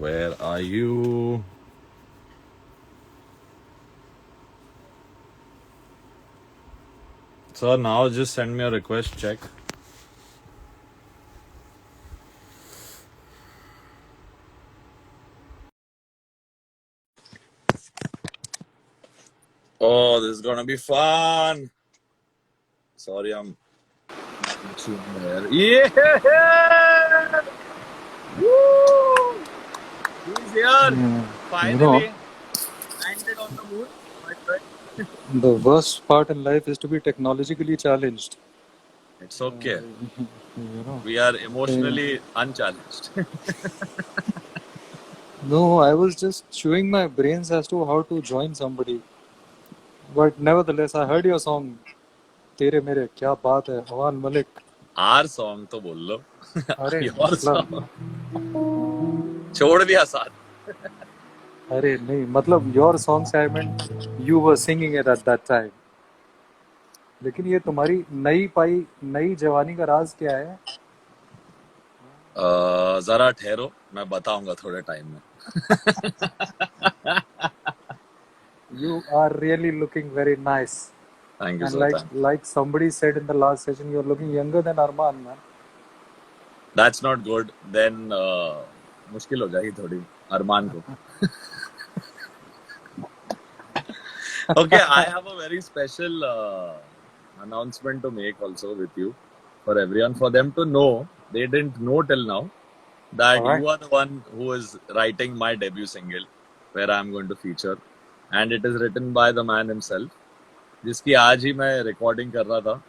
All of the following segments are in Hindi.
Where are you? Sir, now just send me a request check. Oh, this is gonna be fun. Sorry, I'm there. Yeah! Woo! He's here. Finally landed on the moon, my friend. The worst part in life is to be technologically challenged. It's okay. You know. We are emotionally unchallenged. No, I was just chewing my brains as to how to join somebody. But nevertheless, I heard your song. तेरे मेरे क्या बात है, अवान मलिक. Our song तो बोल लो. अरे Your मतलब song. छोड़ दिया साथ. अरे नहीं मतलब your songs I meant you were singing it at that time. लेकिन ये तुम्हारी नई जवानी का राज क्या है? जरा ठहरो, मैं बताऊंगा थोड़े टाइम में. You are really looking very nice. Thank you, And sir. like somebody said in the last session, you're looking younger than Arman, man. That's not good. Then मुश्किल हो जाएगी थोड़ी अरमान को. Okay, I have a very special announcement to make also with you for everyone, for them to know. They didn't know till now that Alright. you are the one who is writing my debut single, where I'm going to feature, and it is written by the man himself, जिसकी आज ही मैं recording कर रहा था,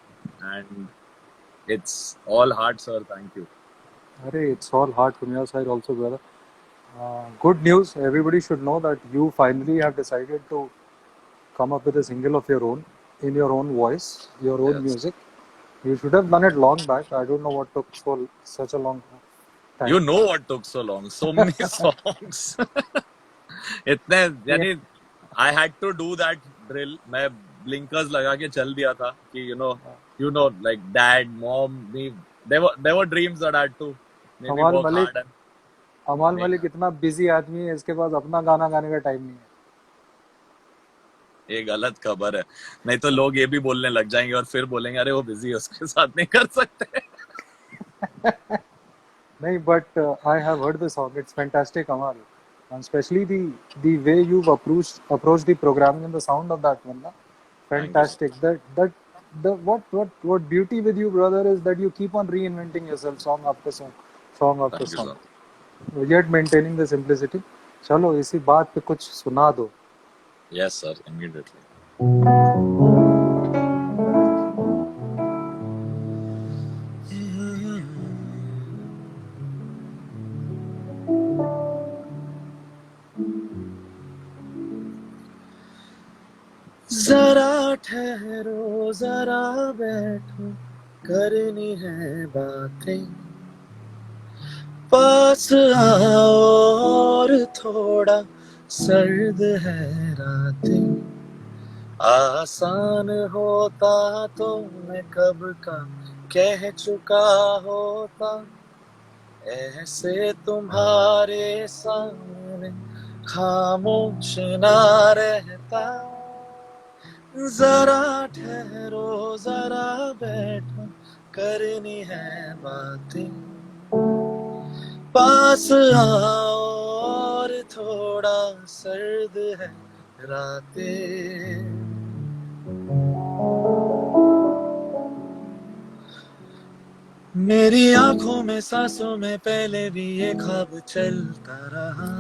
and it's all heart, sir. Thank you. Arey, it's all hard from your side also, brother. Good news. Everybody should know that you finally have decided to come up with a single of your own, in your own voice, your own Yes. music. You should have done it long back. I don't know what took such a long time. You know what took so long? So many songs. इतने यानी I had to do that drill. मैं blinkers लगा के चल दिया था कि you know like dad, mom, me. There were dreams that I had to maybe अमाल work मलिक hard and अमाल मलिक इतना बिजी आदमी है, इसके पास अपना गाना गाने का टाइम नहीं है. ये गलत खबर है. नहीं तो लोग ये भी बोलने लग जाएंगे और फिर बोलेंगे अरे वो बिजी है, उसके साथ नहीं कर सकते. नहीं, but I have heard the song. It's fantastic, Amal, and especially the way you've approached the programming and the sound of that one. Na? Fantastic. What beauty with you, brother, is that you keep on reinventing yourself, song after song, song after Thank you, song, sir. yet maintaining the simplicity. चलो इसी बात पे कुछ सुना दो. Yes, sir. Immediately. जरा ठहरो, जरा बैठो, करनी है बातें. पास आओ और थोड़ा सर्द है रातें. आसान होता तो मैं कब का कह चुका होता. ऐसे तुम्हारे सामने खामोश ना रहता. जरा ठहरो, जरा बैठो, करनी है बातें. पास आओ और थोड़ा सर्द है रातें. मेरी आंखों में सांसों में पहले भी ये ख्वाब चलता रहा.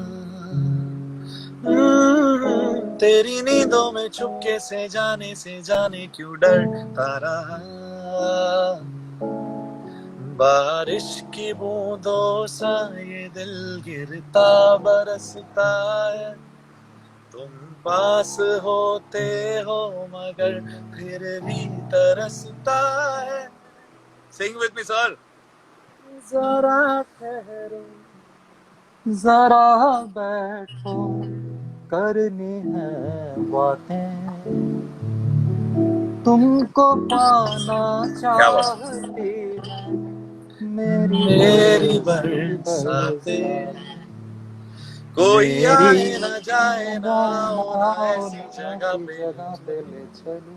तेरी नींदों में चुपके से जाने क्यों डरता रहा. बारिश की बूंदों सा ये दिल गिरता बरसता है. तुम पास होते हो मगर फिर भी तरसता है. Sing with me, sir. जरा ठहरो, जरा बैठो, करनी है बातें. तुमको पाना चाहती है मेरी मेरी बरसातें. कोई आए मेरी ना जाए ना जाए ना आओ ना आओ ऐसी ना जगह ऐसी पे ले जगह पे चलो ले चलो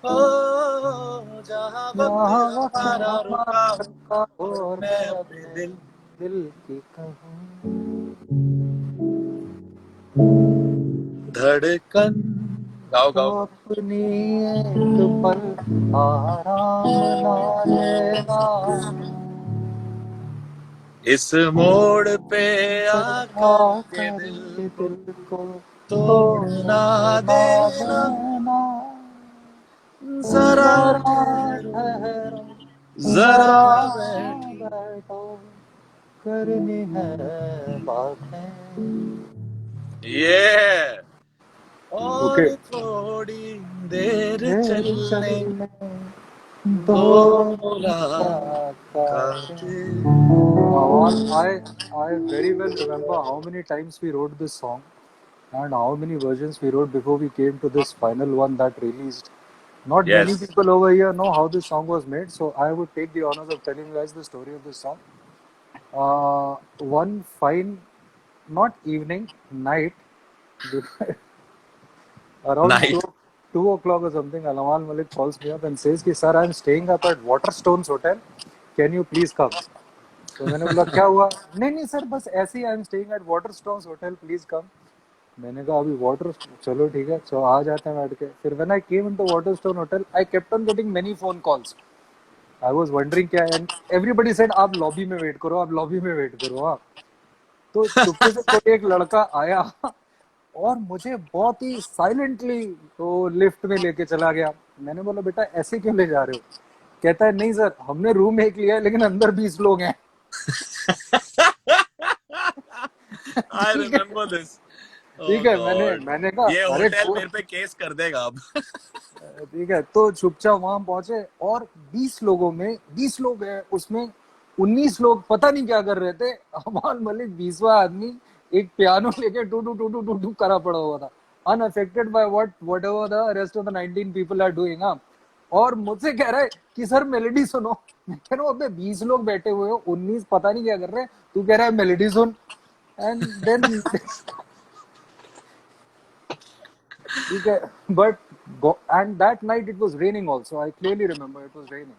ओ जहाँ वक्त जहाँ वक्त हमारा रुका हमारा हो रुका हो और और मैं मैं अपने अपने दिल दिल की कहूँ धड़कन गाओ तो गाओ अपनी एक पल आराम ना लेना इस मोड़ पे पर आकर के आकर दिल के को दिल को तोड़ तोड़ ना ना देना देना जरा जरा ठहरो ठहरो जरा जरा बैठो बैठो करनी है बातें ये ओके और थोड़ी देर देर चलने चलने दो दो मुलाकातें मुलाकातें Awan, I very well remember how many times we wrote this song and how many versions we wrote before we came to this final one that released. Not many Yes. people over here know how this song was made, so I would take the honors of telling you guys the story of this song. One fine, not evening, night, around Night. 2 o'clock or something, Alamal Malik calls me up and says, कि, Sir, I'm staying up at Waterstones Hotel. Can you please come? तो मैंने बोला क्या हुआ नहीं नहीं सर बस ऐसे ही I am staying at Waterstones hotel please come मैंने कहा अभी वाटर चलो ठीक है सो आ जाते हैं बैठ के फिर when I came into Waterstone hotel I kept on getting many phone calls I was wondering क्या एंड एवरीबॉडी सेड आप लॉबी में वेट करो आप लॉबी में वेट करो हाँ तो चुपके से कोई एक लड़का आया और मुझे बहुत ही साइलेंटली तो लिफ्ट में लेके चला गया मैंने बोला बेटा ऐसे क्यों ले जा रहे हो कहता है नहीं सर हमने रूम एक लिया है लेकिन अंदर 20 लोग हैं I ठीक है remember this. Oh ठीक है मैंने God. मैंने कहा ये अरे होटल मेरे पे केस कर देगा अब. ठीक है तो चुपचाप वहां पहुंचे और 20 लोगों में 20 लोग हैं उसमें 19 लोग पता नहीं क्या कर रहे थे अमान मलिक 20वां आदमी एक पियानो लेके टू टू टू टू टू टू करा पड़ा हुआ था unaffected by whatever the rest of the 19 people are doing हाँ और मुझसे कह रहा है कि सर मेलोडी सुनो मैं कह रहा हूँ अबे 20 लोग बैठे हुए हो 19 पता नहीं क्या कर रहे हैं तू कह रहा है मेलोडी सुन एंड देन ठीक है but and that night it was raining also I clearly remember it was raining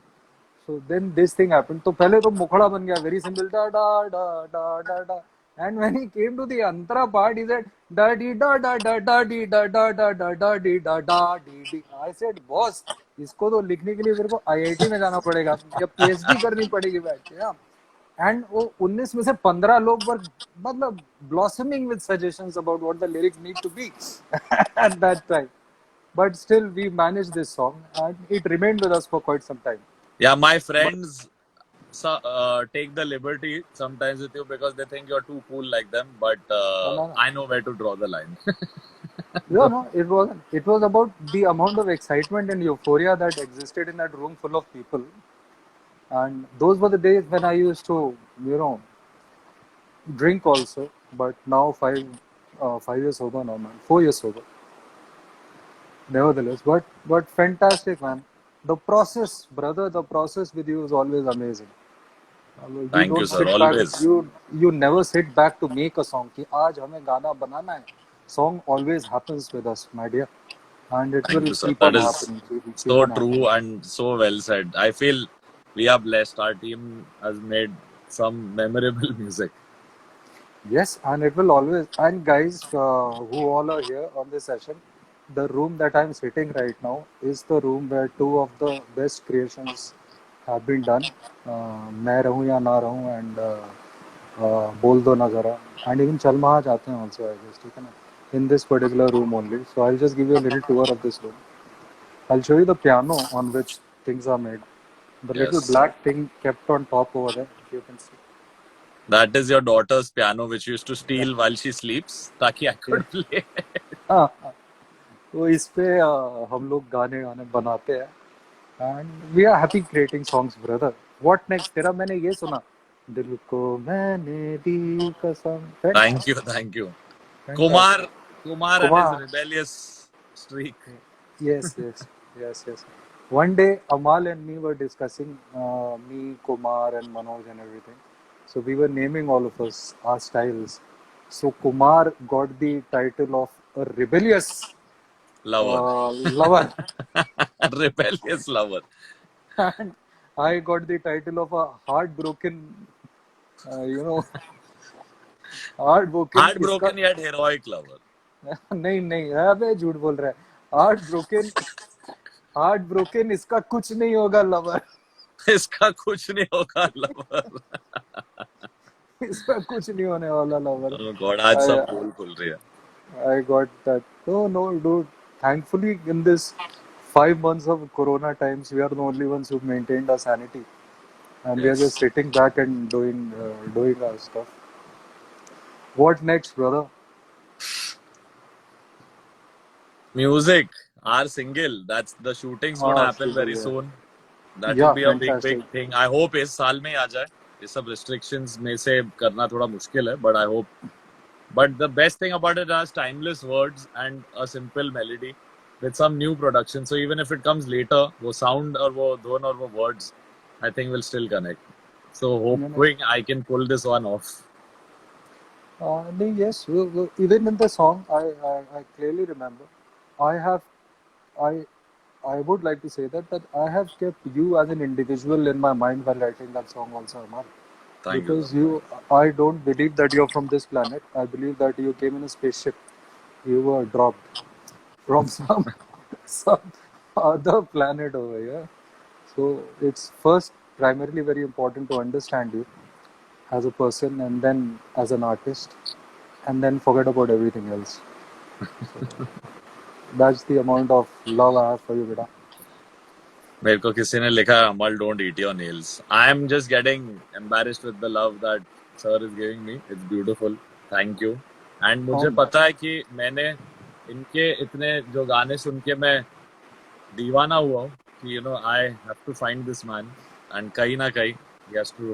so then this thing happened तो पहले तो मुखड़ा बन गया very simple da da da da da da and when he came to the antara part he said da di da da da da di da da da da da di da da di di I said boss इसको तो लिखने के लिए मेरे को आईआईटी में जाना पड़ेगा या पीएचडी करनी पड़ेगी बैठ के हाँ एंड वो 19 में से 15 लोग वर मतलब blossoming with suggestions about what the lyrics need to be at that time but still we managed this song and it remained with us for quite some time Yeah, my but friends take the liberty sometimes with you because they think you're too cool like them. But no, no, I know where to draw the line. no, no, it was about the amount of excitement and euphoria that existed in that room full of people and those were the days when I used to you know drink also but now 5 years sober now man 4 years sober nevertheless but fantastic man the process brother the process with you is always amazing you Thank you, don't sir. sit back Always. you never sit back to make a song कि आज हमें गाना बनाना है song always happens with us my dear and it Thank will you, sir. keep That on is happening it will keep so on happening true and so well said. I feel we are blessed. Our team has made some memorable music. yes and it will always and guys who all are here on this session the room that I'm sitting right now is the room where two of the best creations have been done मैं रहूं या ना रहूं and बोल दो ना जरा and even चल महा जाते हैं also I guess ठीक है ना in this particular room only so I'll just give you a little tour of this room I'll show you the piano on which things are made the little Yes. black thing kept on top over there if you can see That is your daughter's piano, which you used to yeah, steal while she sleeps, ताकि I yeah. could play. हाँ, हाँ. तो इस पे हम लोग गाने गाने बनाते हैं and we are happy creating songs brother what next तेरा मैंने ये सुना दिल को मैंने दी कसम Thank you, fantastic thank you. Fantastic Kumar and his Kumar rebellious streak. yes yes yes yes one day Amal and me were discussing me Kumar and Manoj and everything so we were naming all of us our styles So Kumar got the title of a rebellious Lover. lover, Rebellious lover. and I got the title of a heartbroken, you know, heartbroken. इसका Heartbroken yet heroic lover. नहीं नहीं अबे झूठ बोल रहा है. Heartbroken, heartbroken. इसका कुछ नहीं होगा lover. इसका कुछ नहीं होगा lover. इसका कुछ नहीं होने वाला lover. Oh God, आज सब I, पोल खुल रही है. I got that. No, dude. Thankfully, in this 5 months of Corona times, we are the only ones who've maintained our sanity, and we are just Yes. sitting back and doing our stuff. What next, brother? Music, our single. That's the shootings would happen very Yeah. soon. That will Yeah, be a big fantastic. thing. I hope इस साल में ही आ जाए. ये सब restrictions में से करना थोड़ा मुश्किल है, but I hope. But the best thing about it is timeless words and a simple melody with some new production. So even if it comes later, वो sound और वो धुन और वो words, I think will still connect. So hoping I can pull this one off. Yes, even in the song, I clearly remember. I have, I, I would like to say that I have kept you as an individual in my mind while writing that song also, Amar. Thank you, Because sir. I don't believe that you're from this planet. I believe that you came in a spaceship. You were dropped from some other planet over here. So it's first primarily very important to understand you as a person and then as an artist and then forget about everything else. So that's the amount of love I have for you, beta. मेरे को किसी ने लिखा Amaal don't eat your nails I am just getting embarrassed with the love that sir is giving me it's beautiful thank you and मुझे पता है कि मैंने इनके इतने जो गाने सुन के मैं दीवाना हुआ हूँ कि you know I have to find this man and कहीं ना कहीं ही has to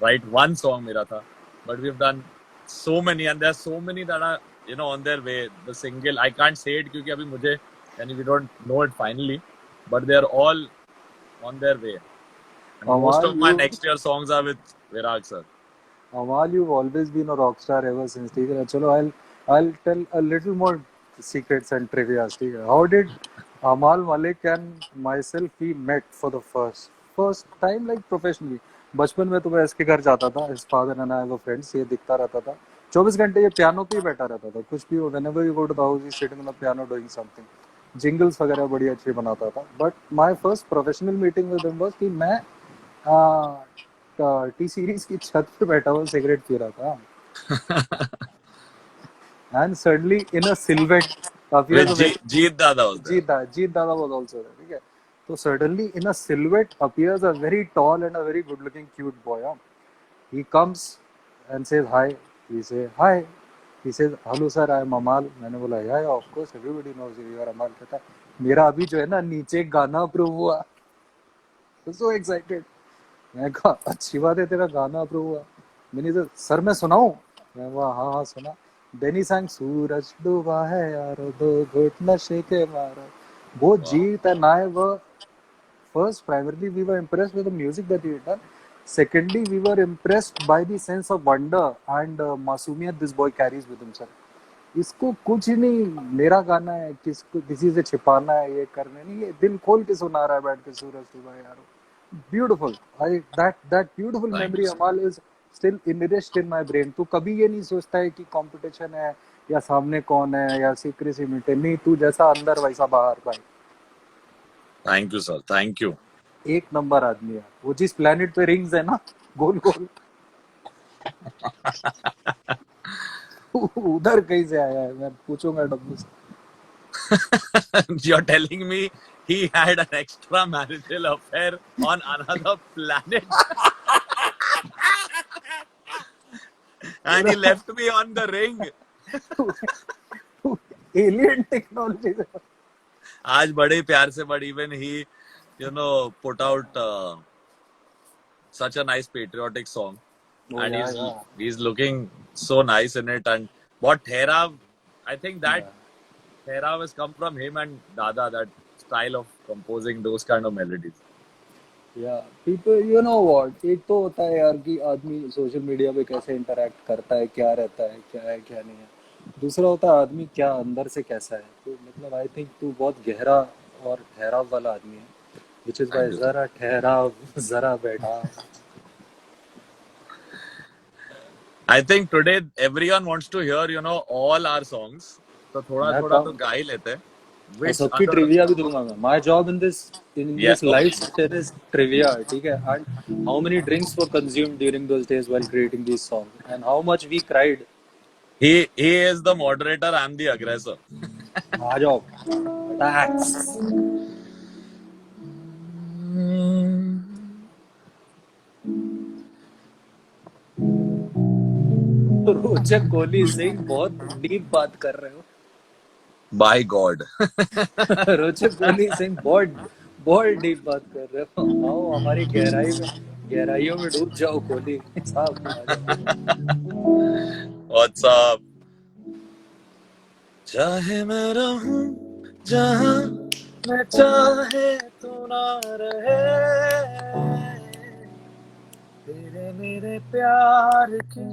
write one song मेरा था but we have done so many and there are so many that are you know on their way the single I can't say it क्योंकि अभी मुझे यानी we don't know it finally but they are all on their way. And most of my next year songs are with Virag sir. Amal, you've always been a rock star ever since. Chalo, I'll tell a little more secrets and trivia. How did Amal Malik and myself we met for the first time like professionally? बचपन में तो मैं इसके घर जाता था. His father and I were friends. ये दिखता रहता था. 24 घंटे ये पियानो पे ही बैठा रहता था. कुछ भी हो, whenever you go to the house, he's sitting on the piano doing something. Jingles वगैरह बड़ी अच्छी बनाता था. But my first professional meeting with him was कि मैं टी सीरीज की छत पे बैठा हुआ सिगरेट पी रहा था and suddenly in a silhouette Jeet Dada was there. Jeet Dada was also there ठीक है तो suddenly in a silhouette appears a very tall and a very good looking cute boy he comes and says hi hi he says hello sir I am Amaal मैंने बोला yeah of course everybody knows you are Amaal कहता मेरा अभी जो है ना नीचे गाना अप्रूव हुआ सो एक्साइटेड मैं कहा अच्छी बात है तेरा गाना अप्रूव हुआ मैंने तो सर मैं सुनाऊं मैं बोला हाँ सुना बेनी सांग सूरज डूबा है यारो दो घुट नशे के मारो वो जीत and I were first primarily we were impressed with the music that he had done secondly we were impressed by the sense of wonder and मासूमियत this boy carries with himself इसको कुछ नहीं मेरा गाना है किसको किसी से छिपाना है ये करना नहीं ये दिल खोल के सुना रहा है बैठ के सूरज डूबा यारो beautiful that beautiful Thank memory you, sir. Amal is still enriched in my brain तू कभी ये नहीं सोचता है कि कंपटीशन है या सामने कौन है या सीक्रेसी मीटे नहीं तू जैसा अंदर वैसा बाहर भाई Thank you, sir. Thank you. एक नंबर आदमी है वो जिस प्लेनेट पे रिंग्स है ना गोल गोल उधर कहीं से आया है मैं पूछूंगा डब्लू से You're telling me he had an extramarital affair on another planet and he left me on the ring. Alien technology से आज बड़े प्यार से but even he you know put out such a nice patriotic song and he's looking so nice in it and what Therav I think that Therav has come from him and Dada that style of composing those kind of melodies. या पीपल यू नो व्हाट, एक तो होता है यार कि आदमी सोशल मीडिया पे कैसे इंटरेक्ट करता है, क्या रहता है क्या नहीं है। दूसरा होता है आदमी क्या अंदर से कैसा है। तो मतलब आई थिंक तू बहुत गहरा और ठहराव वाला आदमी है, which is why thank you sir. जरा ठहराव, जरा बैठा। I think today everyone wants to hear all our songs, तो थोड़ा मैं थोड़ा तो कम गा ही लेते हैं। और विच सबकी अदर? ट्रिविया भी दूंगा मैं। माय जॉब इन या this life session is trivia, ठीक है। And how many drinks were consumed during those days while creating this song and how much we cried. he is the moderator, I'm the aggressor. आ जाओ, अटैक्स। रोचक कोहली सिंह, बहुत डीप बात कर रहे हो। By God. रोचक कोहली सिंह, बहुत बहुत डीप बात कर रहे हो। आओ हमारी गहराई में, गहराइयों में डूब जाओ कोहली साहब, आ जाओ। What's up? चाहे मैं रहूं जहां, मैं चाहे तू ना रहे, तेरे मेरे प्यार की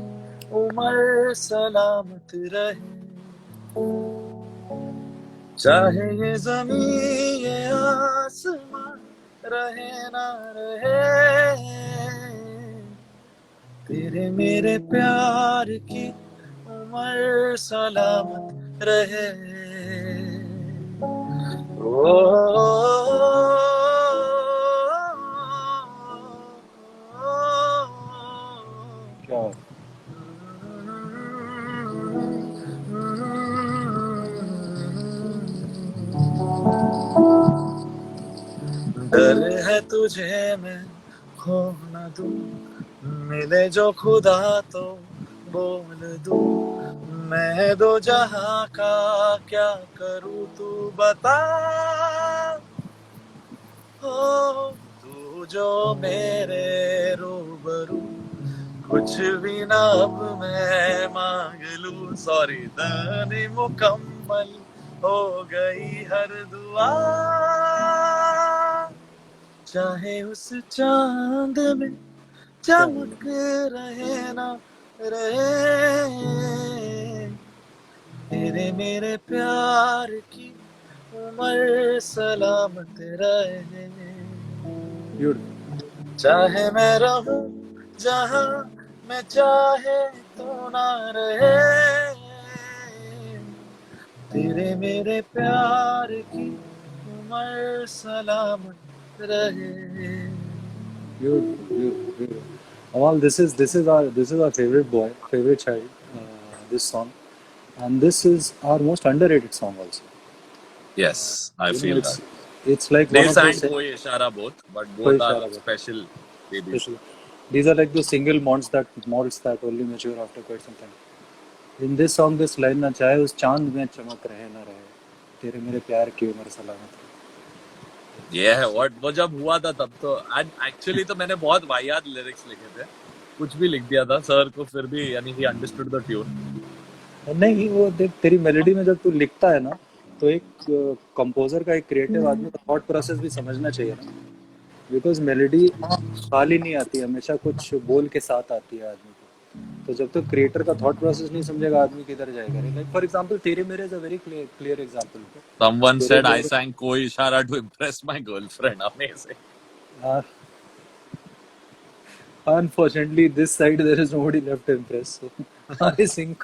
उम्र सलामत रहे। चाहे ये जमीन ये आसमां रहे ना रहे, तेरे मेरे प्यार की उम्र सलामत रहे। ओ, क्या डर है तुझे मैं खो न दूं, मिले जो खुदा तो बोल दूं, मैं दो जहां का क्या करूं तू बता। हो तू जो मेरे रूबरू, कुछ भी ना अब मैं मांग लूं। सॉरी, दानी मुकम्मल हो गई हर दुआ। चाहे उस चांद में क्या चमक रहे ना रहे, तेरे मेरे प्यार की उम्र सलामत रहे। ब्यूटीफुल। चाहे मैं रहूं जहां, मैं चाहे तू ना रहे, तेरे मेरे प्यार की उम्र सलामत रहे। Beautiful, beautiful, beautiful. Amal, this is our favorite boy, favorite child. This song, and this is our most underrated song also. Yes, I You know, feel that. it's like one They of those sang Koi Ishara both, but koi both are ishara hai, special debuts. especially. These are like those single malts that only mature after quite some time. In this song, this line ना चाहे उस चांद में चमक रहे ना रहे, तेरे मेरे प्यार की उम्र सलामत ये है what वो जब हुआ था तब तो एक्चुअली तो मैंने बहुत वाहियात लिरिक्स लिखे थे, कुछ भी लिख दिया था सर को, फिर भी यानी ही अंडरस्टूड द ट्यून। रहे। नहीं, वो देख तेरी मेलोडी में जब तू लिखता है ना, तो एक कंपोजर का, एक क्रिएटिव आदमी का थॉट प्रोसेस भी समझना चाहिए ना। बिकॉज मेलोडी खाली नहीं आती, हमेशा कुछ बोल के साथ आती है आदमी को। तो जब तक क्रिएटर का थॉट प्रोसेस नहीं समझेगा, आदमी किधर जाएगा। लाइक फॉर एग्जांपल, तेरे मेरे is a very clear example. Someone तेरे said I मेरे, sang Koi Ishara to impress my girlfriend. Amazing. Unfortunately this side there is nobody left to impress, so I sing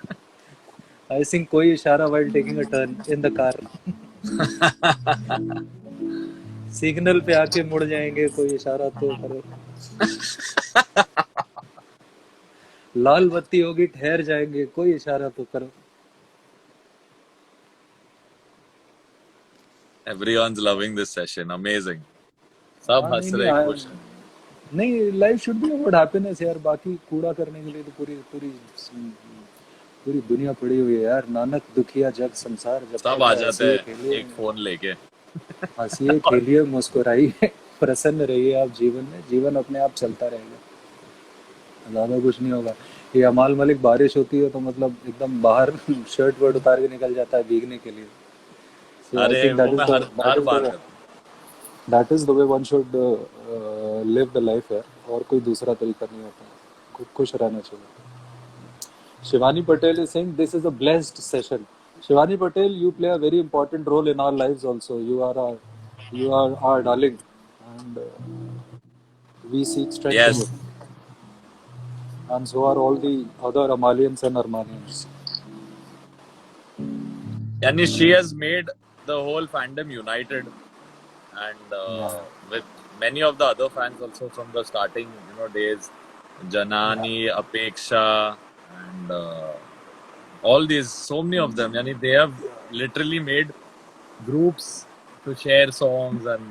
I sing कोई इशारा while taking a turn in the car. Signal पे आके मुड़ जाएंगे, कोई इशारा तो करो। लाल बत्ती होगी ठहर जाएंगे, कोई इशारा तो करो। Everyone's loving this session. Amazing. सब हाँ, हंस नहीं नहीं रहे खुश हैं। नहीं, life should be about happiness यार। बाकी कूड़ा करने के लिए तो पूरी पूरी पूरी दुनिया पड़ी हुई है यार। नानक दुखिया जग संसार, जब सब तक आ है जाते हंसिए हैं खेलिए, एक फोन लेके। हंसिए खेलिए मुस्कुराइए, प्रसन्न रहिए आप जीवन में, जीवन अपने आप चलता रहेगा, ज्यादा कुछ नहीं होगा। ये अमाल मलिक, बारिश होती है तो मतलब एकदम बाहर शर्ट वर्ट उतार के निकल जाता है भीगने के लिए। सो आई अरे थिंक वो मैं her that her is bar the करता that is the way one should live the life है, और कोई दूसरा तरीका नहीं होता है, खुश रहना चाहिए। Shivani Patel is saying this is a blessed session. Shivani Patel, you play a very important role in our lives also. You are our darling, and we seek strength in you. Yes, And so are all the other Amalians and Armanians. yani she has made the whole fandom united, and Yeah. with many of the other fans also from the starting, days, Janani, Apeksha, and all these, so many of them. Yani they have literally made groups to share songs and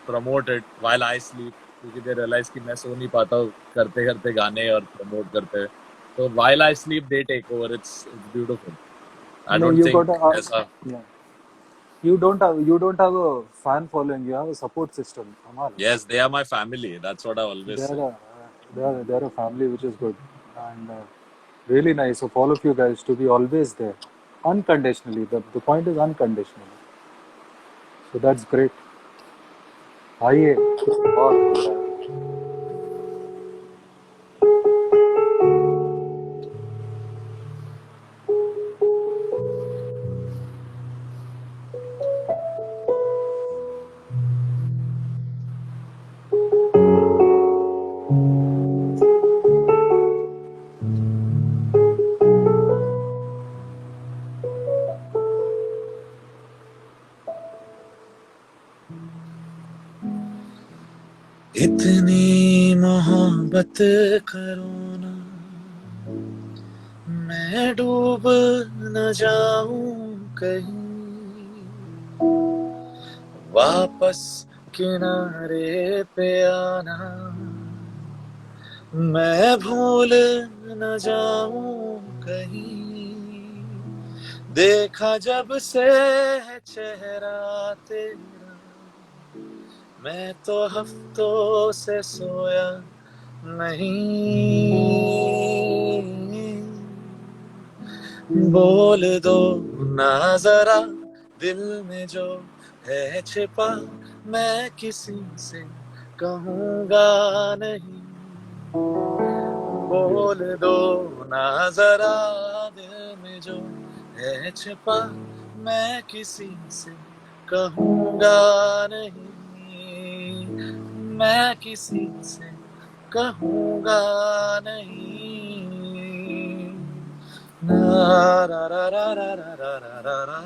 promote it while I sleep, क्योंकि they realize कि मैं सो नहीं पाता हूँ करते करते गाने और promote करते हुए. So while I sleep, they take over. It's beautiful. I No, don't you think got ऐसा. yeah. You don't have a fan following. You have a support system, Amal. Yes, they are my family. That's what I always They're say. they're a family, which is good, and really nice of all of you guys to be always there, unconditionally. The point is unconditionally. So that's great. आइए कुछ और हो रहा है. इतनी मोहब्बत करो ना, मैं डूब न जाऊं कहीं, वापस किनारे पे आना, मैं भूल न जाऊं कहीं, देखा जब से है चेहरा तेरा, मैं तो हफ्तों से सोया नहीं, बोल दो ना जरा दिल में जो है छिपा, मैं किसी से कहूँगा नहीं, बोल दो ना जरा दिल में जो है छिपा, मैं किसी से कहूँगा नहीं, मैं किसी से कहूँगा नहीं. Na ra ra ra ra ra ra ra ra ra.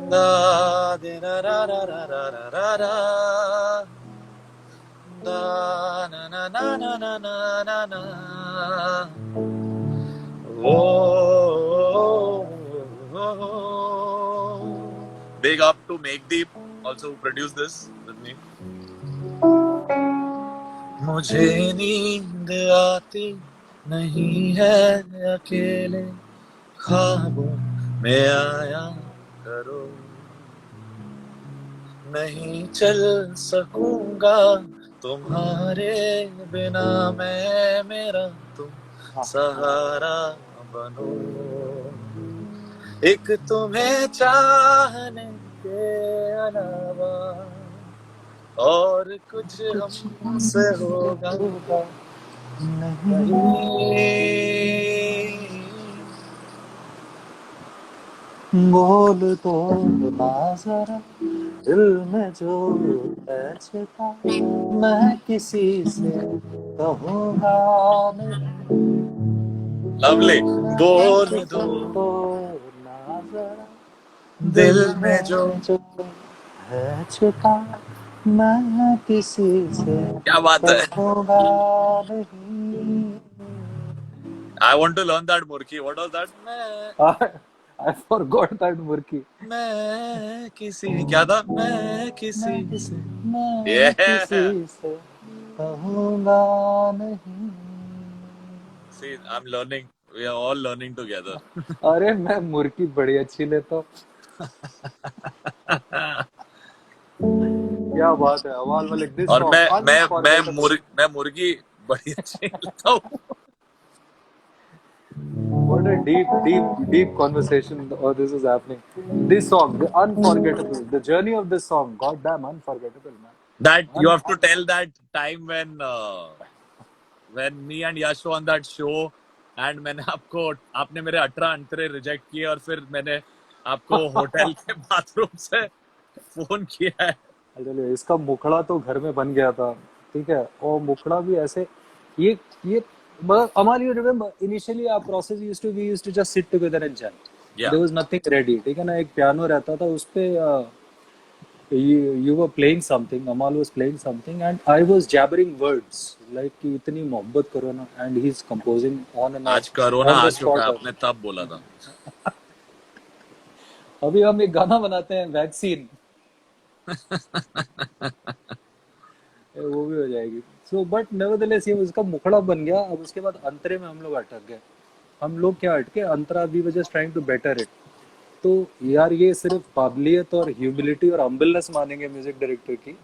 Da de ra ra ra ra ra ra ra ra. Da na na na na na na na na. Oh, oh, oh. Big up to Megdeep, also who produced this with me. मुझे नींद आती नहीं है अकेले, ख्वाबों में आया करो, नहीं चल सकूंगा तुम्हारे बिना मैं, मेरा तुम सहारा बनो, एक तुम्हें चाहने के अलावा और कुछ हमसे होगा नहीं. बोल दो ना जरा दिल में जो है छिपा, मैं किसी से कहूँगा नहीं. लवली. बोल दो ना जरा दिल में जो है छिपा, मैं किसी से क्या बात है. कहूँगा नहीं. I want to learn that Murki. What was that? I forgot that Murki. मैं किसी क्या था, मैं किसी से. मैं Yeah. किसी से कहूँगा नहीं. See, I'm learning. We are all learning together. अरे मैं मुर्की बड़ी अच्छी लेता हूँ. क्या बात है अवाल मलिक. दिस और song मैं मुर्गी बड़ी अच्छी लगता हूँ. What a deep conversation this is happening. This song, the unforgettable, the journey of this song, goddamn unforgettable, man. That you And have to tell that time when me and Yash were on that show and मैंने आपने मेरे 18 अंतरे रिजेक्ट किए और फिर मैंने आपको होटल के बाथरूम से फोन किया है. चलिए, इसका मुखड़ा तो घर में बन गया था, ठीक है, और मुखड़ा भी ऐसे, ये Amaal, you remember initially our process we used to just sit together and jam. Yeah. There was nothing ready, ठीक है ना, एक पियानो रहता था, उस पे you were playing something, Amal was playing something, and I was jabbering words like कि इतनी मोहब्बत करो ना, and he's composing on and आज off कोरोना on आ the चुका spot. है, आपने तब बोला था. अभी हम एक गाना बनाते हैं, वैक्सीन, वो भी हो जाएगी. सो बट नेवरदलेस ये उसका मुखड़ा बन गया. अब उसके बाद अंतरे में हम लोग अटक गए. हम लोग क्या अटके, Antara we were just trying to better it. तो यार ये सिर्फ काबिलियत और ह्यूमिलिटी और हम्बलनेस मानेंगे म्यूजिक डायरेक्टर की.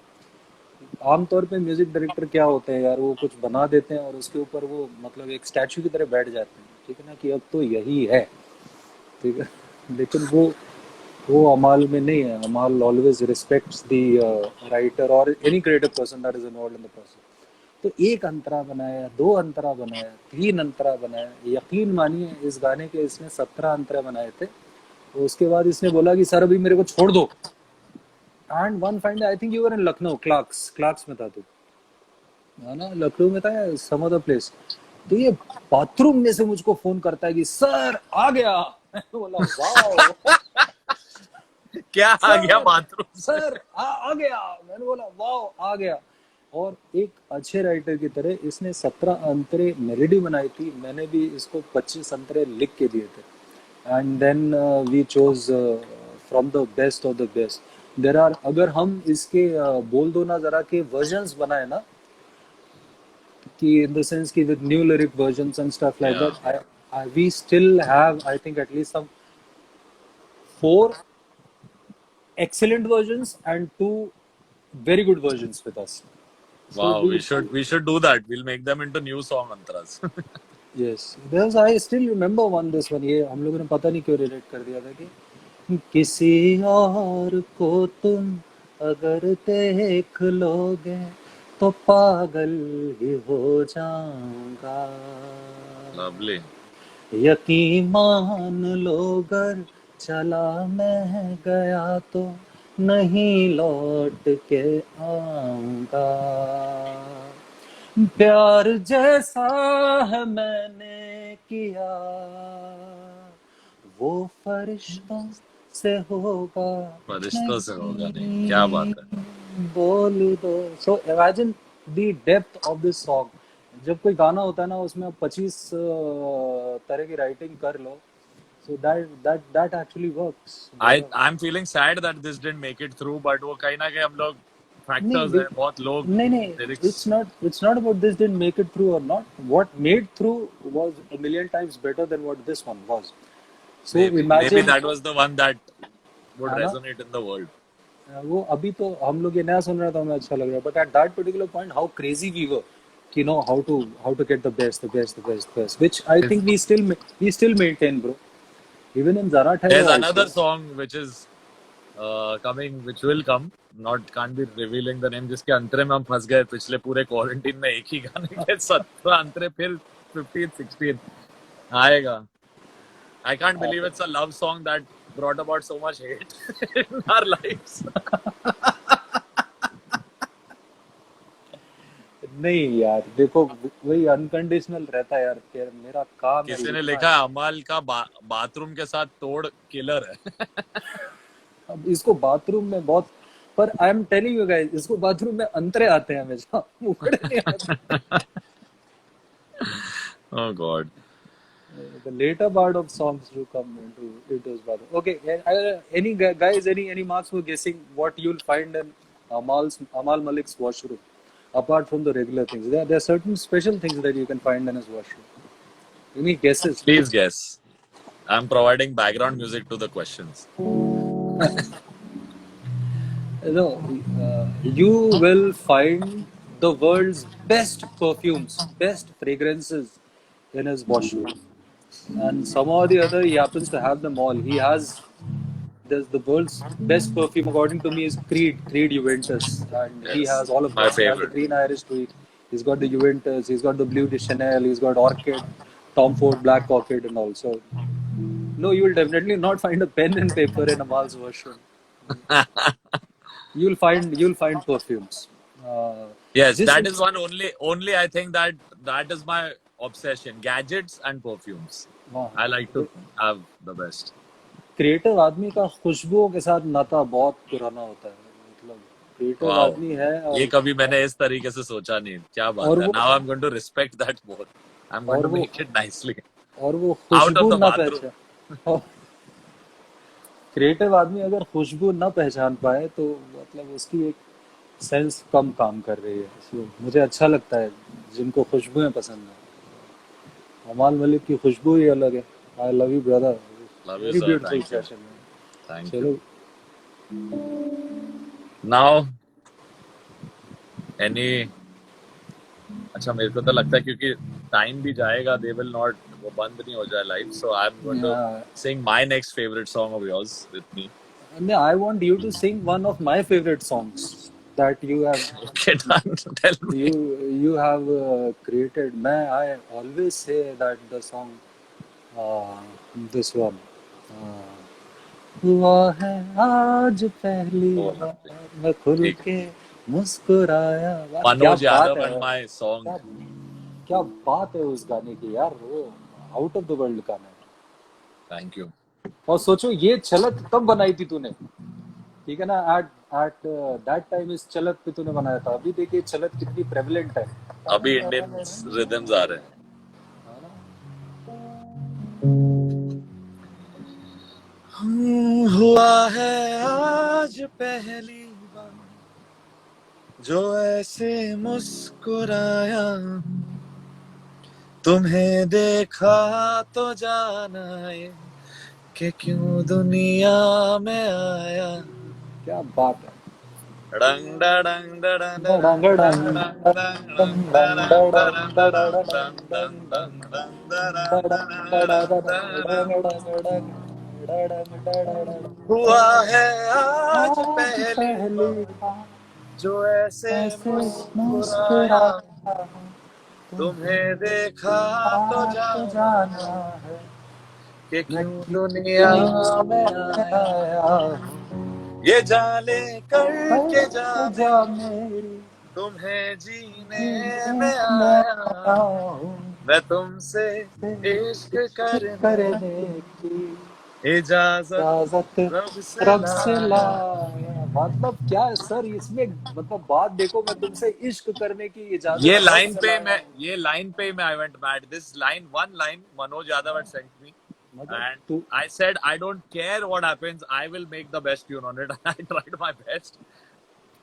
आमतौर पे म्यूजिक डायरेक्टर क्या होते हैं यार, वो कुछ बना देते हैं और उसके ऊपर वो मतलब एक स्टैचू की तरह बैठ जाते हैं, ठीक है ना, कि अब तो यही है, ठीक है. लेकिन वो अमाल में नहीं है. अमाल ऑलवेज रिस्पेक्ट्स द राइटर और any creative person that is involved in the process. तो एक अंतरा बनाया, दो अंतरा बनाया, तीन अंतरा बनाया. यकीन मानिए इस गाने के इसने 17 अंतरा बनाए थे. तो उसके बाद इसने बोला कि सर अभी मेरे को छोड़ दो. And one find, I think you were in Lucknow, Clarks में था तू, है ना, लखनऊ में था या सम अदर प्लेस. तो ये बाथरूम में से मुझको फोन करता है कि सर आ गया. मैंने बोला वाओ. क्या आ गया बाथरूम से? सर आ गया. मैंने बोला वाओ, आ गया. और एक अच्छे राइटर की तरह इसने 17 अंतरे मेलोडी बनाई थी. मैंने भी इसको 25 अंतरे लिख के दिए थे. And then we chose from the best of the best. There are, अगर हम इसके बोल दो ना जरा के वर्जन्स बनाए ना, कि in the sense कि with new lyric versions and stuff like Yeah. that, we still have, I think, at least some 4 excellent versions and 2 very good versions with us. So Wow, we should do that. We'll make them into new song antras. yes, there's, I still remember this one. ये हम लोगों ने पता नहीं क्यों रिलेट कर दिया था कि किसी और को तुम अगर देख लोगे तो पागल ही हो जाऊंगा. Lovely. यकीन मान लो अगर चला मैं गया तो नहीं लौट के आऊंगा. प्यार जैसा है मैंने किया वो फरिश्तों से होगा फरिश्तों से होगा नहीं. क्या बात है. बोल दो. So imagine the depth of this song. जब कोई गाना होता है ना, उसमें आप 25 तरह की राइटिंग कर लो. So that actually works. I'm feeling sad that this didn't make it through, but वो कहीं ना कहीं हम लोग factors है, बहुत लोग नहीं, lyrics. it's not about this didn't make it through or not. What made through was a million times better than what this one was. So maybe imagine that was the one that would है ना? resonate in the world. वो अभी तो हम लोग ये नया सुन रहा था, हमें अच्छा लग रहा है. But at that particular point how crazy we were, you know, how to get the best, which I think we still maintain, bro. Even in Zarat hai There's wo another also. song which is coming, which will come. Can't be revealing the name. जिसके अंतरे में हम फंस गए पिछले पूरे क्वारंटीन में. एक ही गाने के 17 अंतरे, फिर 15, 16 आएगा. I can't believe it's a love song that brought about so much hate in our lives. नहीं यार, देखो वही अनकंडीशनल रहता है यार. मेरा काम है. किसी ने लिखा अमाल का बाथरूम के साथ तोड़ किलर है. अब इसको बाथरूम में बहुत, पर I am telling you guys, इसको बाथरूम में अंतरे आते हैं हमेशा, मुखड़े नहीं आते. Oh God. The later part of songs to come into it is better. Okay, any guys, any marks for guessing what you'll find in Amal Malik's washroom, apart from the regular things? There are certain special things that you can find in his washroom. Any guesses? Please guess. I'm providing background music to the questions. No, you will find the world's best perfumes, best fragrances in his washroom. And somehow or the other, he happens to have them all. He has there's the world's best perfume according to me is Creed Juventus, and he Yes, has all of my them. He has the favorite. Green Irish Tweed, he's got the Juventus, he's got the Blue de Chanel, he's got Orchid, Tom Ford Black Orchid, and also no, you will definitely not find a pen and paper in Amal's version. You'll find perfumes. Yes, Just that is it's one only I think that is my obsession. Gadgets and perfumes. I like to have the best. Creative आदमी का खुशबुओं के साथ नाता बहुत पुराना होता है. मतलब क्रिएटिव Wow. आदमी है ये और कभी मैंने इस तरीके से सोचा नहीं. क्या बात और है. वो Now I'm going to respect that more. I'm going और to वो make it nicely. और वो Out of खुशबू the ना bathroom. पहचान क्रिएटिव आदमी अगर खुशबू ना पहचान पाए तो मतलब उसकी एक सेंस कम काम कर रही है. So, मुझे अच्छा लगता है जिनको खुशबुएं पसंद है. अमाल मलिक की खुशबू ही अलग है. आई love you brother. Love you, very sir. Beautiful Thank you. Session. Thank you. चलो Now, any अच्छा मेरे को तो लगता है क्योंकि टाइम भी जाएगा they will not वो बंद नहीं हो जाए live so I'm going to sing my next favorite song of yours with me. I want you to sing one of my favorite songs that you have Okay, done. Tell me. you have created. I always say that the song this one हुआ है आज पहली Oh, बार मैं खुल ठीक. के मुस्कुराया. वाह, क्या Manoj बात Yadav है. and my song. क्या क्या बात है उस गाने की यार. वो आउट ऑफ द वर्ल्ड गाना है. Thank you. और सोचो ये छलक कब बनाई थी तूने. ठीक है ना. एट दैट टाइम इस छलक पे तूने बनाया था. अभी देखिए छलक कितनी प्रेवलेंट है. अभी इंडियन रिदम्स आ रहे हैं. हुआ है आज पहली बार जो ऐसे मुस्कुराया तुम्हें देखा तो जाना ये कि क्यों दुनिया में आया. क्या बात है. डंग डंग डंग डडंग डंग डंग डंग डडंग डडंग डडंग. हुआ है आज आज पहली पहली बार बार जो ऐसे ऐसे मुस्कुराया मुस्कुराया तुम्हें देखा तो तो जाना जाना है कि मैं क्यों क्यों दुनिया में आया. आया हूँ. ये जाले करके जा जा मेरी मेरी तुम्हें जीने में मैं आया. आया हूँ. मैं तुमसे इश्क करने करने की इजाजत इजाजत रब से रब से लाया. लाया. मतलब क्या है सर इसमें. मतलब बात देखो. मैं तुमसे इश्क करने की इजाजत ये रब लाइन से पे लाया मैं हूँ. ये लाइन पे मैं I went mad. This line one line Manoj Yadav had sent me मतलब and तू I said I don't care what happens, I will make the best tune on it. I tried my best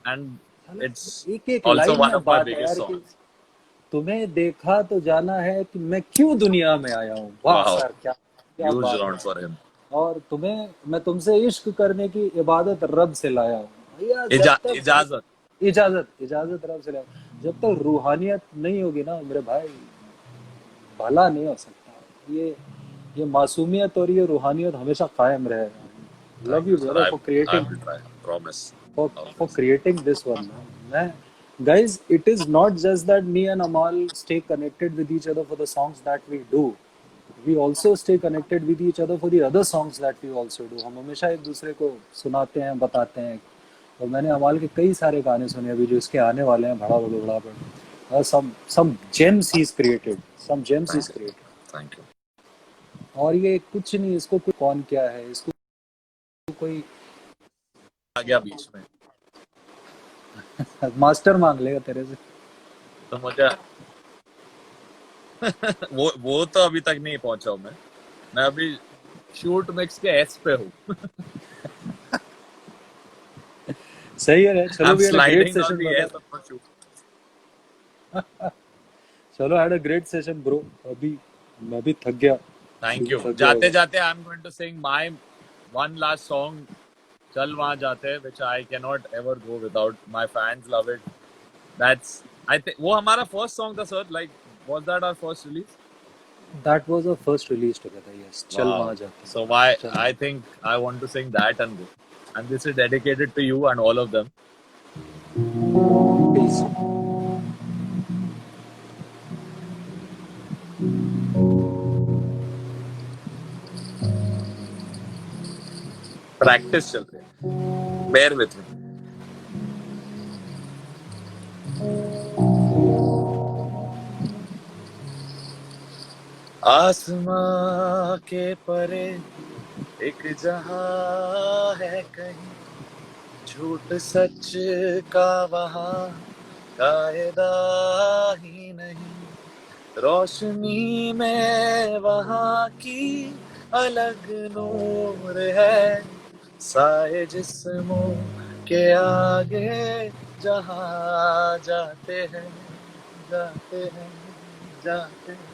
and it's एक एक also लाइन one में of my बात है biggest यार कि songs. तुम्हें देखा तो जाना है कि मैं क्यों दुनिया में आया हूँ. वाह Wow, सर क्या क्या huge बात round है. for him. और मैं तुमसे इश्क करने की इबादत रब से लाया हूँ. भैया जब तक इजाजत. इजाजत रब से लाया. जब तक रूहानियत नहीं होगी ना मेरे भाई भला नहीं हो सकता. ये मासूमियत और ये रूहानियत हमेशा कायम रहे. Love Thank you you, sir. Brother I will try. Promise. for creating this one. Man, guys, it is not just that me and Amal stay connected with each other for the songs that we do. We also stay connected with each other for the other songs that we also do. हम हमेशा एक दूसरे को सुनाते हैं बताते हैं. और मैंने अमाल के कई सारे गाने सुने अभी जो इसके आने वाले हैं. बड़ा बड़ा बड़ा some gems he's created. Some gems he's created. Thank you. और ये कुछ नहीं. इसको कोई कौन क्या है. इसको कोई आ गया बीच में मास्टर मांग लेगा तेरे से. तो मुझे वो तो अभी तक नहीं पहुंचा हूं मैं अभी शूट मिक्स के एस पे हूँ. सही है. चलो भी ग्रेट सेशन चलो had a great session bro. अभी मैं भी थक गया. Thank you. जाते जाते I am going to sing my one last song चल वहां जाते which I cannot ever go without. My fans love it. That's I think वो हमारा फर्स्ट सॉन्ग था sir. Like was that our first release? That was our first release together. Yes, चल Wow. वहाँ जाते So why चल I think I want to sing that and this is dedicated to you and all of them. please. Practice चल रही है. Bear with me. आसमां के परे एक जहां है कहीं, झूठ सच का वहां कायदा ही नहीं, रोशनी में वहां की अलग नूर है, साए जिस्मों के आगे जहां जाते हैं जाते हैं जाते हैं,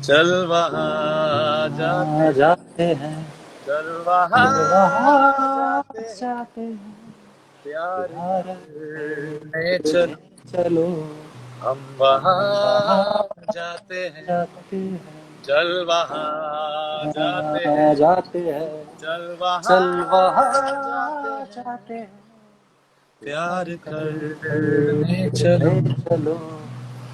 चल वहां जाते जाते हैं चल वहां वहाँ जाते हैं, जाते हैं प्यार प्यार करने करने चलो, चलो हम हम वहाँ वहां जाते हैं, जाते हैं चल वहां जाते हैं, जाते हैं चल वहां चल वहाँ जाते हैं, जाते हैं प्यार करने चलो, करने चलो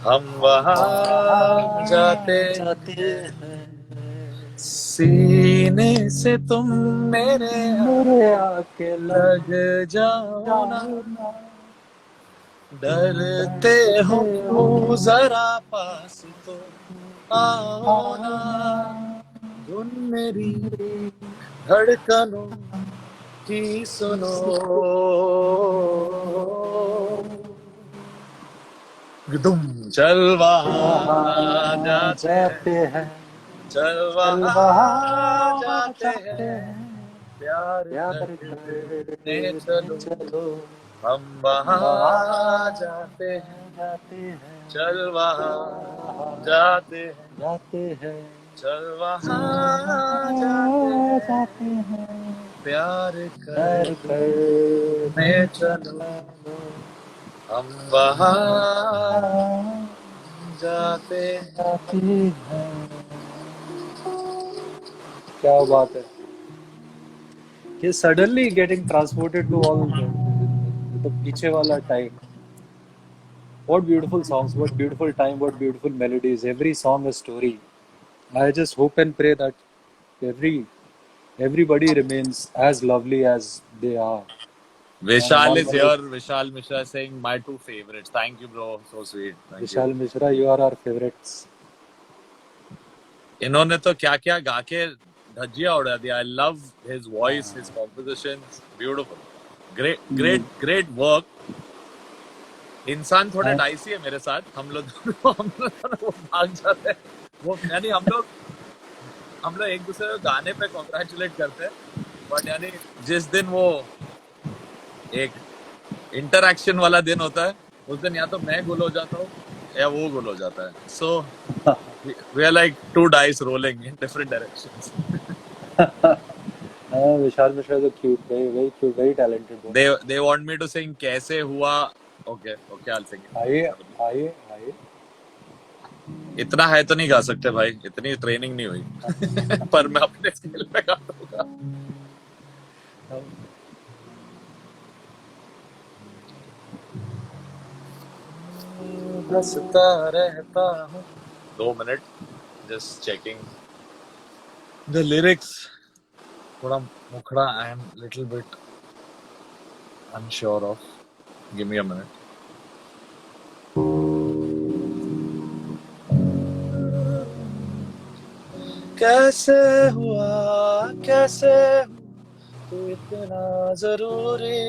हम वहाँ वहां जाते जाते हैं, हैं सीने से तुम मेरे मेरे आके लग जाओ ना, जाओ ना डरते हो जरा पास तो आओ ना, धुन मेरी धड़कनों की सुनो, दुम चल वहां जाते जाते हैं, हैं चल चल वहां वहाँ जाते जाते हैं, हैं प्यार प्यार करने करने चलो, चलो हम वहां वहाँ जाते हैं, जाते हैं चल वहां जाते हैं, जाते हैं चल वहां जाते हैं, जाते हैं प्यार प्यार करने करने चलो, चलो हम वहां वहाँ जाते हैं. जाते हैं क्या बात है कि suddenly getting transported to all the पीछे वाला time. What beautiful songs, what beautiful time, what beautiful melodies. Every song a story. I just hope and pray that every everybody remains as lovely as they are. Vishal is Normally, here. Vishal Mishra is saying my two favorites. Thank you, bro. So sweet. Thank you. Vishal Mishra, you are our favorites. इन्होंने तो क्या क्या गा के धज्जियां उड़ा दिया. I love his voice, his compositions. Beautiful. Great work. इंसान थोड़े डाइसी है मेरे साथ. हम लोग दोनों वो भाग जाते हैं. वो यानी हम लोग एक दूसरे को गाने पे कॉन्ग्रेचुलेट करते हैं. बट यानी जिस दिन वो एक इंटरैक्शन वाला दिन होता है, उस दिन या तो मैं गुल हो जाता हूँ या वो गुल हो जाता है. सो we are like two dice rolling in different directions. Vishal Mishra is a cute, very cute, very talented boy. They want me to sing कैसे हुआ. Okay, I'll sing it. आइए इतना है तो नहीं गा सकते भाई, इतनी ट्रेनिंग नहीं हुई. पर मैं अपने स्केल पे गा दूंगा. हंसता रहता हूँ. 2 minute, just checking the lyrics. थोड़ा मुखड़ा I am little bit unsure of. Give me a minute. कैसे हुआ तू इतना जरूरी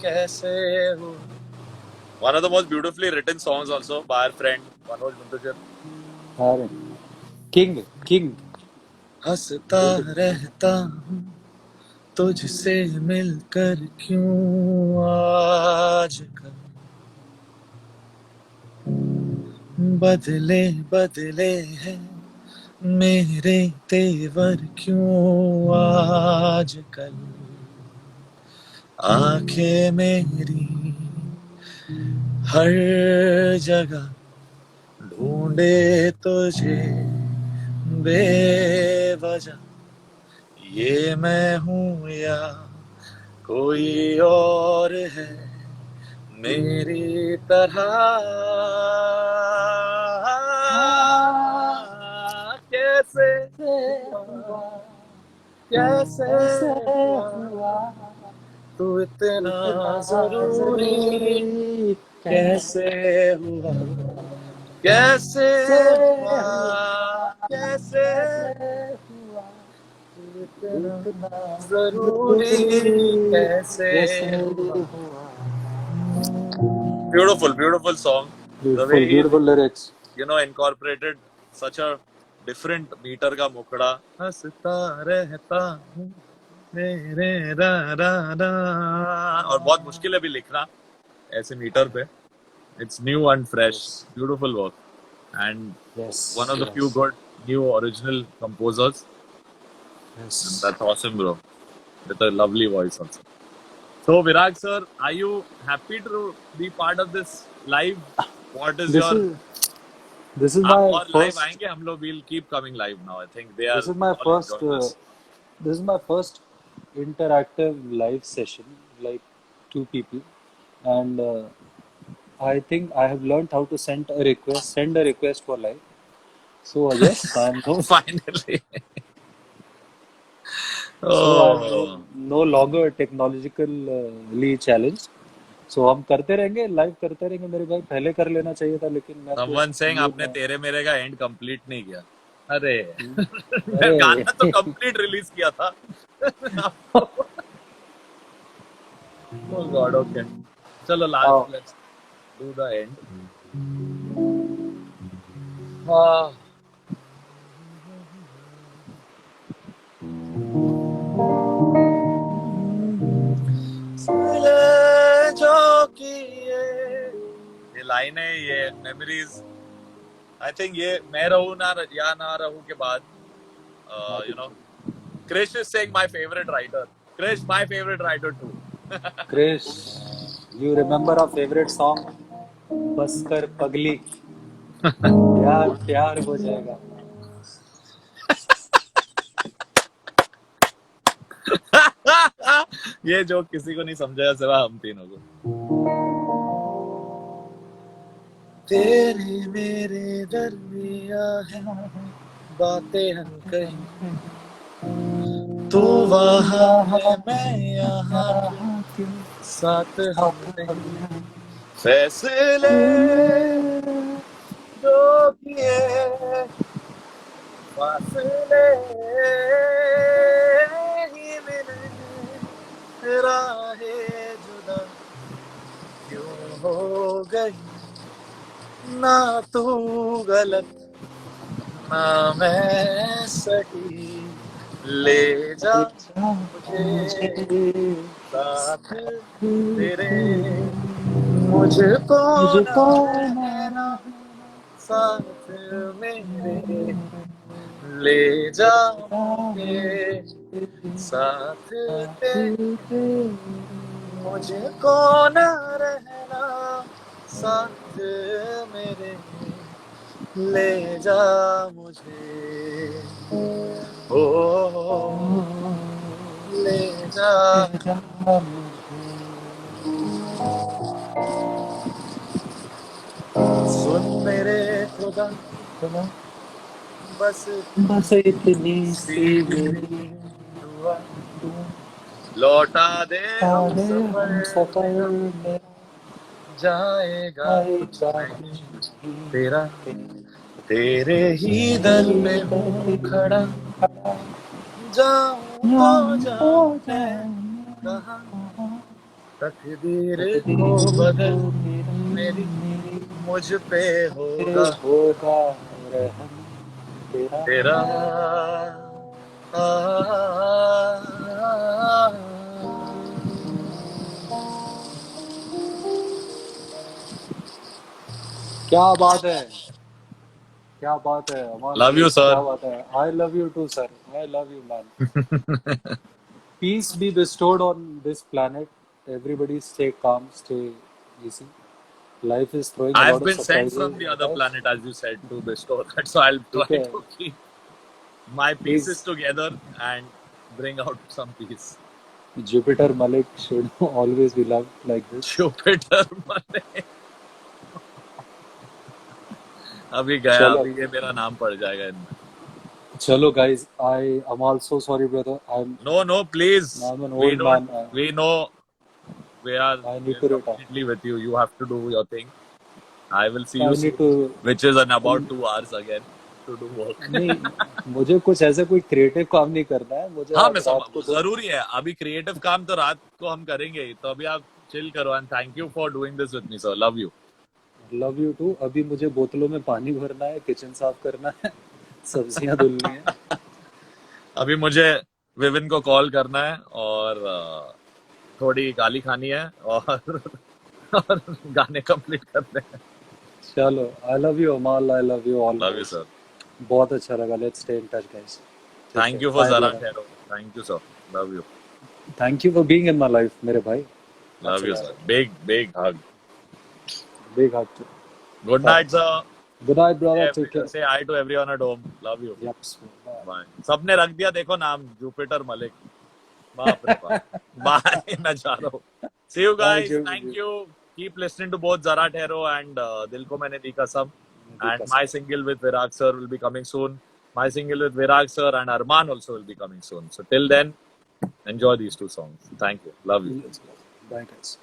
कैसे हुआ. One of the most beautifully written songs also by our friend Manoj Muntajir. अरे किंग हंसता रहता हूँ तुझसे मिलकर क्यों आजकल, बदले हैं मेरे तेवर क्यों आजकल, आंखें मेरी हर जगह ढूंढे तुझे बेवजह ये मैं हूँ या कोई और है मेरी तरह कैसे कैसे हुआ तू इतना जरूरी कैसे हुआ कैसे हुआ कैसे तू इतना जरूरी कैसे हुआ beautiful song the way Beautiful lyrics. incorporated such a different meter का मुखड़ा हंसता रहता हूँ मेरे रा रा रा और बहुत मुश्किल है भी लिखना ऐसे मीटर पे it's new and fresh beautiful work and Yes. one of the few good new original composers Yes. and that's awesome bro with a lovely voice also so Virag sir are you happy to be part of this live what is your This is आप my और live first. आएंगे हम लोग we'll keep coming live now I think they are This is my all first. enjoying this. This is my first interactive live session, like two people, and I think I have learned how to send a request for live. So yes, I'm finally no longer technologically challenged. So हम करते रहेंगे live करते रहेंगे मेरे भाई पहले कर लेना चाहिए था लेकिन मैं someone saying आपने तेरे मेरे का end complete नहीं किया अरे अरे गाना तो complete release किया था oh god okay चलो last let's do the end जो किए ये लाइन है ये memories I think ये मैं रहूं ना या ना रहूं के बाद Krish is saying my favorite writer Krish my favorite writer too Krish, you remember our favorite song बस कर पगली प्यार प्यार हो जाएगा ये जो किसी को नहीं समझाया सिवा हम तीनों को तेरे मेरे दरमिया है बातें हम कहीं तू वहाँ है मैं यहाँ साथ हम नहीं फैसले जो किए फासले ही मिले राहें जुदा क्यों हो गई ना तू गलत ना मैं सही ले जा मुझे साथ तेरे मुझको रहना साथ मेरे ले जा मुझे साथ तेरे मुझको न रहना साथ मेरे ले जा मुझे ओ ले जा सुन मेरे खुदा बस इतनी सी मेरी दुआ लौटा दे हम सफर में जाएगा तेरा तेरे ही दर में हूँ खड़ा जाऊँ तो जाऊँ कहाँ तकदीर को बदल मेरी मुझ पे होगा रहम तेरा क्या बात है क्या बात है लव यू सर क्या बात है I love you too sir I love you man peace be bestowed on this planet everybody stay calm stay easy life is throwing a I've lot been of sent surprises from the other planet as you said to bestow that so I'll try to keep my He's pieces together and bring out some peace. Jupiter Malik should always be loved like this. Jupiter Malik. अभी गया, चलो अभी ये मेरा नाम पड़ जाएगा इनमें. चलो guys, I'm also sorry brother. No, please. I'm an We old don't. man. We know. We are I need to retire. completely with you. You have to do your thing. I will see I you need soon, to which is in about 2 hours again to do work. नहीं, मुझे कुछ ऐसा कोई क्रिएटिव काम नहीं करना है. मुझे हाँ, आज मैं रात को समझ, जरूरी है. अभी क्रिएटिव काम तो रात को हम करेंगे ही. तो अभी आप चिल करो and thank you for doing this with me sir. Love you. Love you too. अभी मुझे बोतलों में पानी भरना है, किचन साफ करना है, सब्जियां धुलनी है. अभी मुझे विविन को कॉल करना है और थोड़ी गाली खानी है और गाने कंप्लीट करने हैं. चलो, आई love you Amaal, I love you all. Love you sir. बहुत अच्छा लगा. Let's stay in touch guys. Thank you for जरा ठहरो. Thank you sir. Love you. Thank you for being in my life मेरे भाई. Love you sir. Big hug. Big hug. Good night sir. Good night brother. Take care. Say hi to everyone at home. Love you. Yup. Bye. सबने रख दिया देखो नाम जुपिटर मलिक. बाप रे बाप. बाय. मैं जा रहा हूँ. See you guys. Thank you. Keep listening to both Zara Thero and Dil Ko Maine Di Kasam. And my single with Virag sir will be coming soon. My single with Virag sir and Arman also will be coming soon. So till then, enjoy these 2 songs. Thank you. Love you. Bye guys.